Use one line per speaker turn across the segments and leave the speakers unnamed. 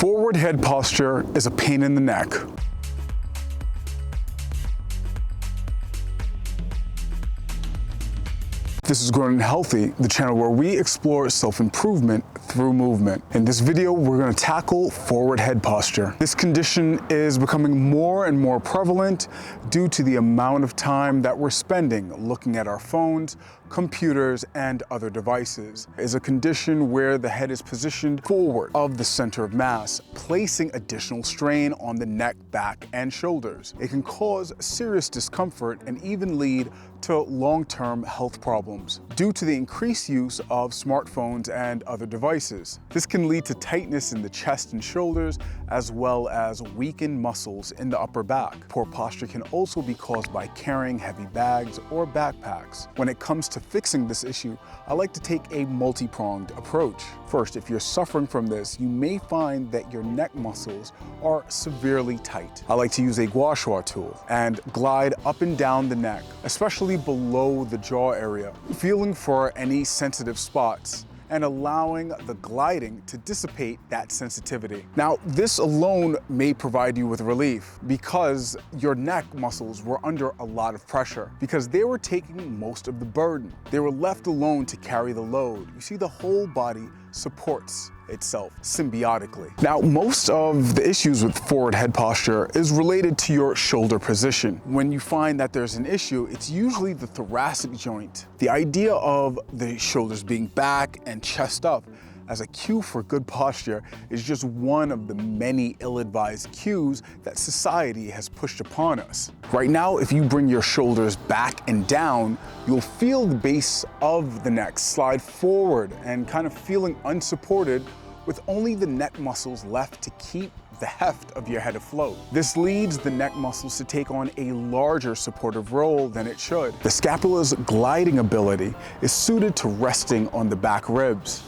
Forward head posture is a pain in the neck. This is Grown and Healthy, the channel where we explore self-improvement through movement. In this video, we're going to tackle forward head posture. This condition is becoming more and more prevalent due to the amount of time that we're spending looking at our phones, computers, and other devices. It's a condition where the head is positioned forward of the center of mass, placing additional strain on the neck, back, and shoulders. It can cause serious discomfort and even lead to long-term health problems due to the increased use of smartphones and other devices. This can lead to tightness in the chest and shoulders, as well as weakened muscles in the upper back. Poor posture can also be caused by carrying heavy bags or backpacks. When it comes to fixing this issue, I like to take a multi-pronged approach. First, if you're suffering from this, you may find that your neck muscles are severely tight. I like to use a gua sha tool and glide up and down the neck, especially below the jaw area, feeling for any sensitive spots and allowing the gliding to dissipate that sensitivity. Now, this alone may provide you with relief because your neck muscles were under a lot of pressure because they were taking most of the burden. They were left alone to carry the load. You see, the whole body supports itself symbiotically. Now, most of the issues with forward head posture is related to your shoulder position. When you find that there's an issue, it's usually the thoracic joint. The idea of the shoulders being back and chest up as a cue for good posture is just one of the many ill-advised cues that society has pushed upon us. Right now, if you bring your shoulders back and down, you'll feel the base of the neck slide forward and kind of feeling unsupported with only the neck muscles left to keep the heft of your head afloat. This leads the neck muscles to take on a larger supportive role than it should. The scapula's gliding ability is suited to resting on the back ribs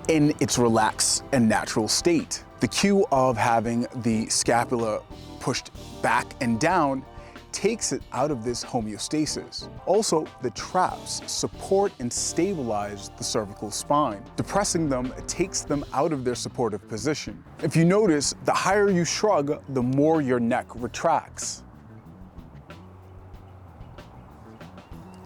in its relaxed and natural state. The cue of having the scapula pushed back and down takes it out of this homeostasis. Also, the traps support and stabilize the cervical spine. Depressing them takes them out of their supportive position. If you notice, the higher you shrug, the more your neck retracts.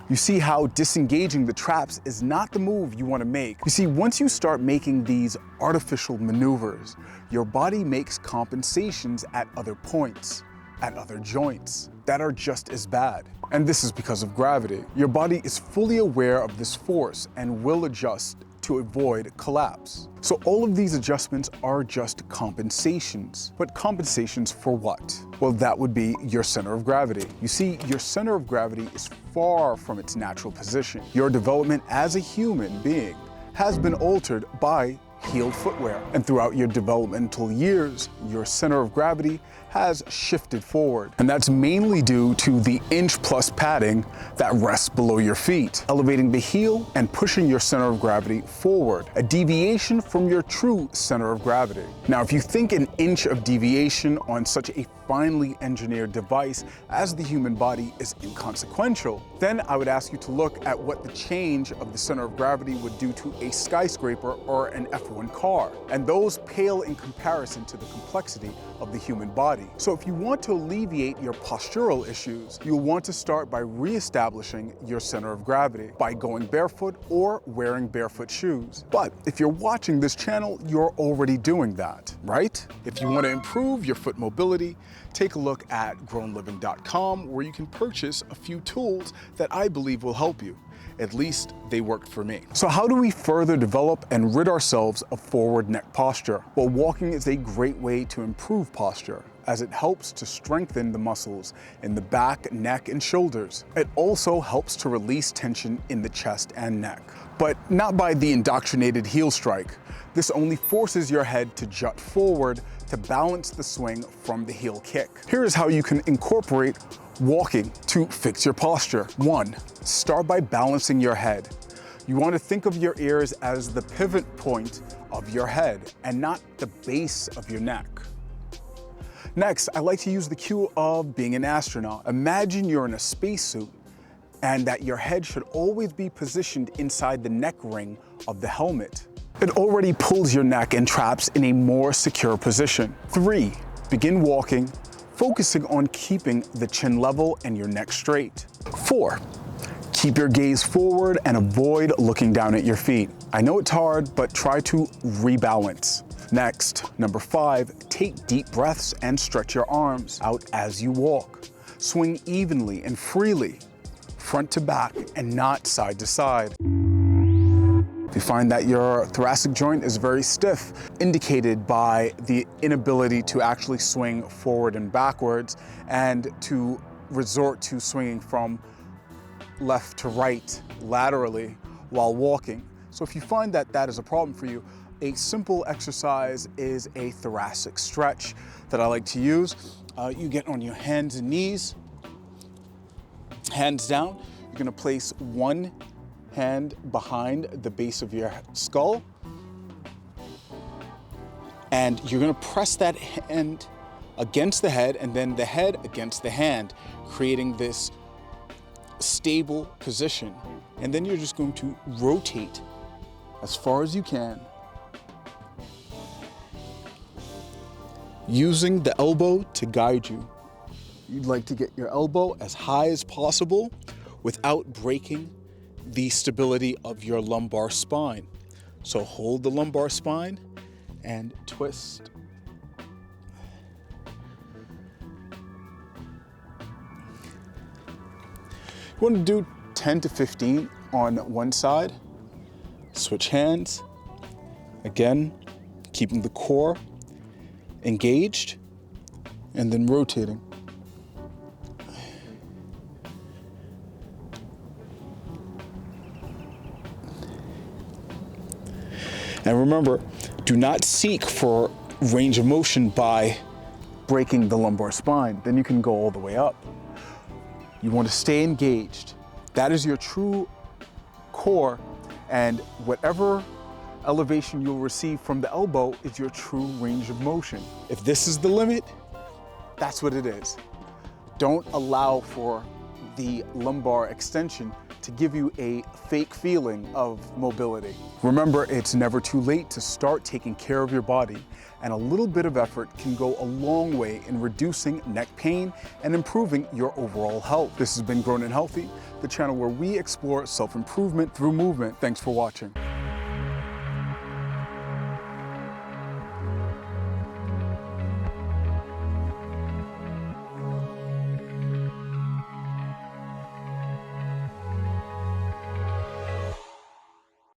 You see how disengaging the traps is not the move you want to make. You see, once you start making these artificial maneuvers, your body makes compensations at other points, at other joints, that are just as bad. And this is because of gravity. Your body is fully aware of this force and will adjust to avoid collapse. So all of these adjustments are just compensations. But compensations for what? Well, that would be your center of gravity. You see, your center of gravity is far from its natural position. Your development as a human being has been altered by heeled footwear. And throughout your developmental years, your center of gravity has shifted forward. And that's mainly due to the inch-plus padding that rests below your feet, elevating the heel and pushing your center of gravity forward, a deviation from your true center of gravity. Now, if you think an inch of deviation on such a finely engineered device as the human body is inconsequential, then I would ask you to look at what the change of the center of gravity would do to a skyscraper or an F1 car. And those pale in comparison to the complexity of the human body. So if you want to alleviate your postural issues, you'll want to start by reestablishing your center of gravity by going barefoot or wearing barefoot shoes. But if you're watching this channel, you're already doing that, right? If you want to improve your foot mobility, take a look at grownliving.com, where you can purchase a few tools that I believe will help you. At least they worked for me. So how do we further develop and rid ourselves of forward neck posture? Well, walking is a great way to improve posture, as it helps to strengthen the muscles in the back, neck, and shoulders. It also helps to release tension in the chest and neck, but not by the indoctrinated heel strike. This only forces your head to jut forward to balance the swing from the heel kick. Here is how you can incorporate walking to fix your posture. 1, start by balancing your head. You want to think of your ears as the pivot point of your head and not the base of your neck. Next, I like to use the cue of being an astronaut. Imagine you're in a spacesuit and that your head should always be positioned inside the neck ring of the helmet. It already pulls your neck and traps in a more secure position. 3, begin walking, focusing on keeping the chin level and your neck straight. 4, keep your gaze forward and avoid looking down at your feet. I know it's hard, but try to rebalance. Next, number 5, take deep breaths and stretch your arms out as you walk. Swing evenly and freely, front to back and not side to side. If you find that your thoracic joint is very stiff, indicated by the inability to actually swing forward and backwards and to resort to swinging from left to right laterally while walking. So if you find that that is a problem for you, a simple exercise is a thoracic stretch that I like to use. You get on your hands and knees, hands down. You're gonna place one hand behind the base of your skull, and you're gonna press that hand against the head and then the head against the hand, creating this stable position. And then you're just going to rotate as far as you can, using the elbow to guide you. You'd like to get your elbow as high as possible without breaking the stability of your lumbar spine. So hold the lumbar spine and twist. You want to do 10 to 15 on one side. Switch hands. Again, keeping the core engaged and then rotating. And remember, do not seek for range of motion by breaking the lumbar spine. Then you can go all the way up. You want to stay engaged. That is your true core, and whatever elevation you'll receive from the elbow is your true range of motion. If this is the limit, that's what it is. Don't allow for the lumbar extension to give you a fake feeling of mobility. Remember, it's never too late to start taking care of your body, and a little bit of effort can go a long way in reducing neck pain and improving your overall health. This has been Grown and Healthy, the channel where we explore self-improvement through movement. Thanks for watching.